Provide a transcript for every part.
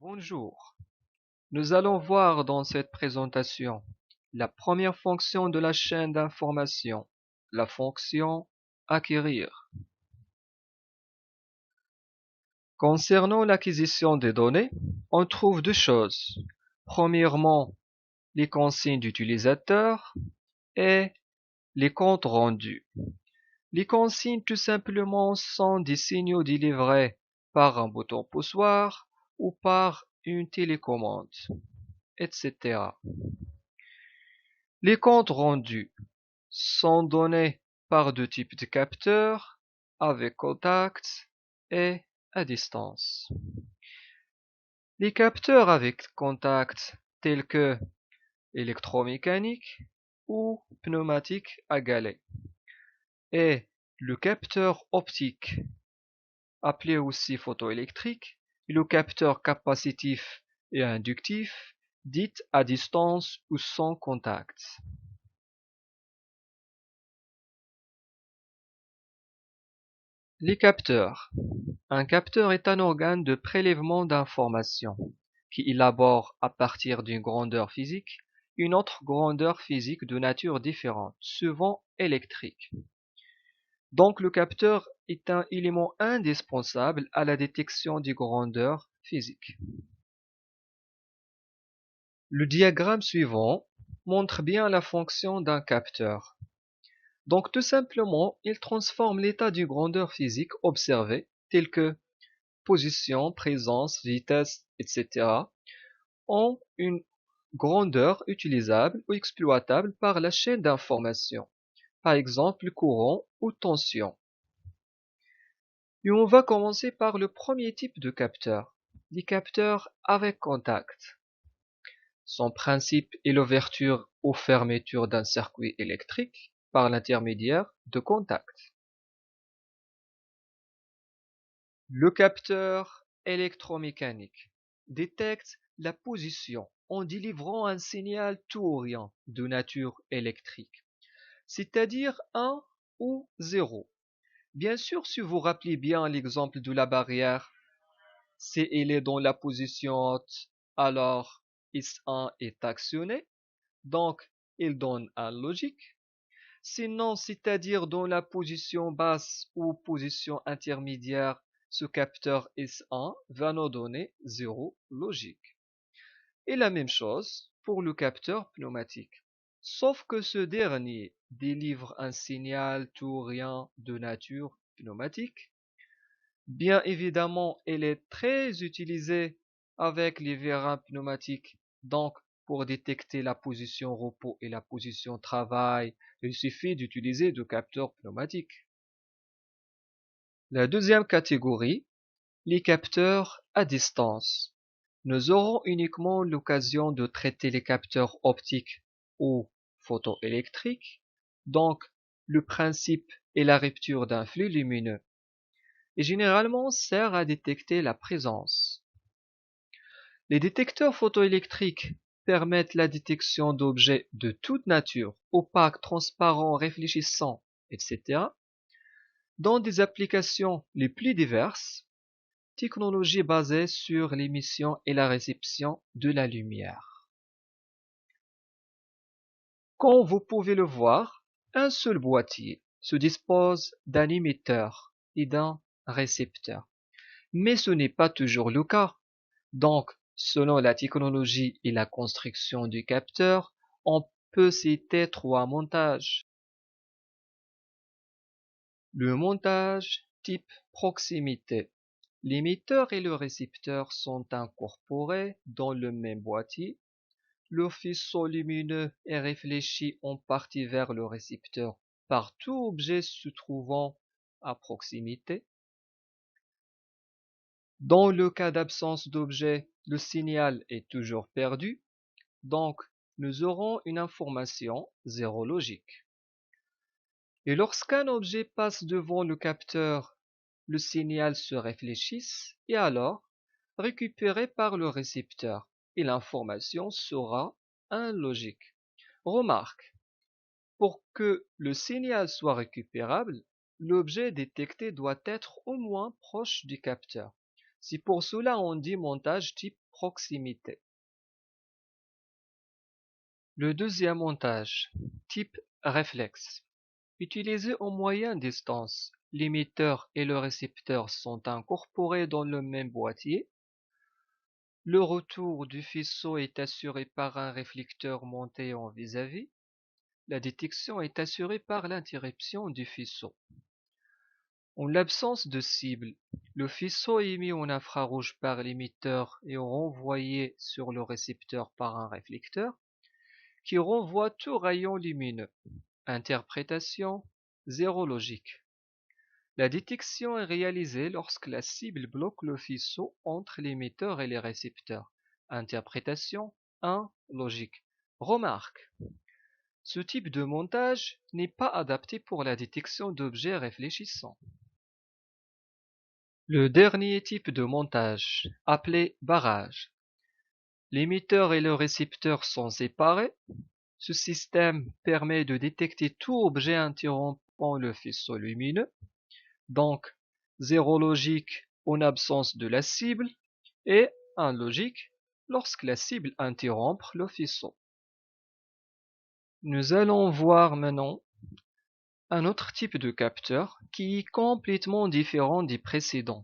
Bonjour. Nous allons voir dans cette présentation la première fonction de la chaîne d'information, la fonction acquérir. Concernant l'acquisition des données, on trouve deux choses. Premièrement, les consignes d'utilisateur et les comptes rendus. Les consignes tout simplement sont des signaux délivrés par un bouton poussoir ou par une télécommande, etc. Les comptes rendus sont donnés par deux types de capteurs, avec contact et à distance. Les capteurs avec contact tels que électromécanique ou pneumatique à galets et le capteur optique, appelé aussi photoélectrique, et le capteur capacitif et inductif, dit à distance ou sans contact. Les capteurs. Un capteur est un organe de prélèvement d'informations qui élabore à partir d'une grandeur physique une autre grandeur physique de nature différente, souvent électrique. Donc le capteur est un élément indispensable à la détection des grandeurs physiques. Le diagramme suivant montre bien la fonction d'un capteur. Donc tout simplement, il transforme l'état d'une grandeur physique observée, tel que position, présence, vitesse, etc., en une grandeur utilisable ou exploitable par la chaîne d'information, par exemple courant ou tension. Et on va commencer par le premier type de capteur, les capteurs avec contact. Son principe est l'ouverture ou fermeture d'un circuit électrique par l'intermédiaire de contacts. Le capteur électromécanique détecte la position en délivrant un signal tout ou rien de nature électrique, c'est-à-dire 1 ou 0. Bien sûr, si vous rappelez bien l'exemple de la barrière, si elle est dans la position haute, alors S1 est actionné, donc il donne un logique. Sinon, c'est-à-dire dans la position basse ou position intermédiaire, ce capteur S1 va nous donner 0 logique. Et la même chose pour le capteur pneumatique. Sauf que ce dernier délivre un signal tout ou rien de nature pneumatique. Bien évidemment, il est très utilisé avec les vérins pneumatiques. Donc, pour détecter la position repos et la position travail, il suffit d'utiliser de capteurs pneumatiques. La deuxième catégorie, les capteurs à distance. Nous aurons uniquement l'occasion de traiter les capteurs optiques ou photoélectriques. Donc, le principe est la rupture d'un flux lumineux et généralement sert à détecter la présence. Les détecteurs photoélectriques permettent la détection d'objets de toute nature, opaques, transparents, réfléchissants, etc., dans des applications les plus diverses, technologies basées sur l'émission et la réception de la lumière. Comme vous pouvez le voir, un seul boîtier se dispose d'un émetteur et d'un récepteur. Mais ce n'est pas toujours le cas. Donc, selon la technologie et la construction du capteur, on peut citer trois montages. Le montage type proximité. L'émetteur et le récepteur sont incorporés dans le même boîtier. Le faisceau lumineux est réfléchi en partie vers le récepteur par tout objet se trouvant à proximité. Dans le cas d'absence d'objet, le signal est toujours perdu, donc nous aurons une information zéro logique. Et lorsqu'un objet passe devant le capteur, le signal se réfléchisse et alors récupéré par le récepteur et l'information sera un logique. Remarque, pour que le signal soit récupérable, l'objet détecté doit être au moins proche du capteur. C'est pour cela on dit montage type proximité. Le deuxième montage, type réflexe. Utilisé en moyenne distance, l'émetteur et le récepteur sont incorporés dans le même boîtier. Le retour du faisceau est assuré par un réflecteur monté en vis-à-vis. La détection est assurée par l'interruption du faisceau. En l'absence de cible, le faisceau est émis en infrarouge par l'émetteur et renvoyé sur le récepteur par un réflecteur qui renvoie tout rayon lumineux. Interprétation, zéro logique. La détection est réalisée lorsque la cible bloque le faisceau entre l'émetteur et les récepteurs. Interprétation 1. Logique. Remarque. Ce type de montage n'est pas adapté pour la détection d'objets réfléchissants. Le dernier type de montage, appelé barrage. L'émetteur et le récepteur sont séparés. Ce système permet de détecter tout objet interrompant le faisceau lumineux. Donc, zéro logique en absence de la cible et 1 logique lorsque la cible interrompt le faisceau. Nous allons voir maintenant un autre type de capteur qui est complètement différent des précédents.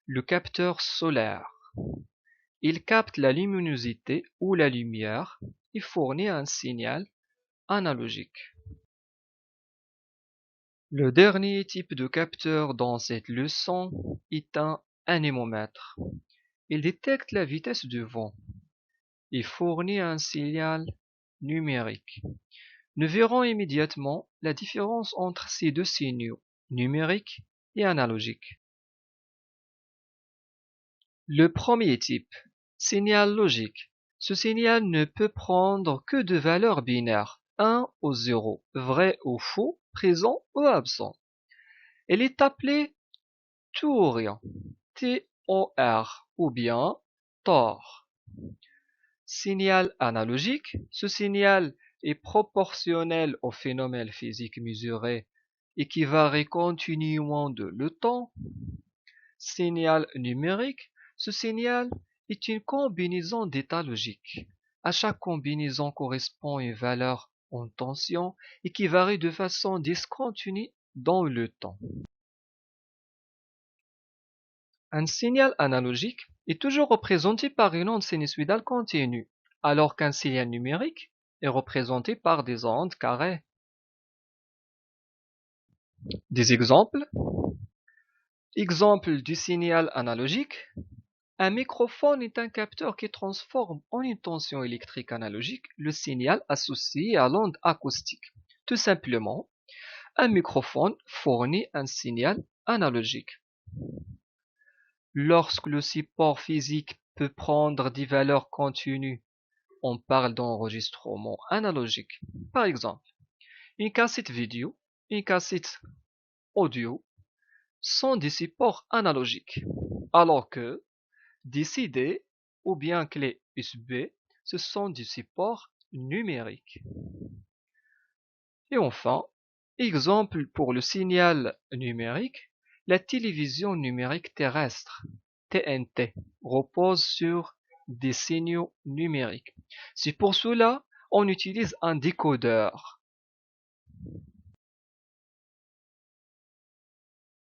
Le capteur solaire. Il capte la luminosité ou la lumière et fournit un signal analogique. Le dernier type de capteur dans cette leçon est un anémomètre. Il détecte la vitesse du vent et fournit un signal numérique. Nous verrons immédiatement la différence entre ces deux signaux, numériques et analogiques. Le premier type, signal logique. Ce signal ne peut prendre que de valeurs binaires, 1 ou 0, vrai ou faux, présent ou absent. Elle est appelée taurien, T-O-R, ou bien tore. Signal analogique. Ce signal est proportionnel au phénomène physique mesuré et qui varie continuellement de le temps. Signal numérique. Ce signal est une combinaison d'états logiques. À chaque combinaison correspond une valeur en tension et qui varie de façon discontinue dans le temps. Un signal analogique est toujours représenté par une onde sinusoïdale continue, alors qu'un signal numérique est représenté par des ondes carrées. Des exemples. Exemple du signal analogique. Un microphone est un capteur qui transforme en une tension électrique analogique le signal associé à l'onde acoustique. Tout simplement, un microphone fournit un signal analogique. Lorsque le support physique peut prendre des valeurs continues, on parle d'enregistrement analogique. Par exemple, une cassette vidéo, une cassette audio sont des supports analogiques, alors que des CD ou bien clés USB, ce sont des supports numériques. Et enfin, exemple pour le signal numérique, la télévision numérique terrestre, TNT, repose sur des signaux numériques. C'est pour cela qu'on utilise un décodeur.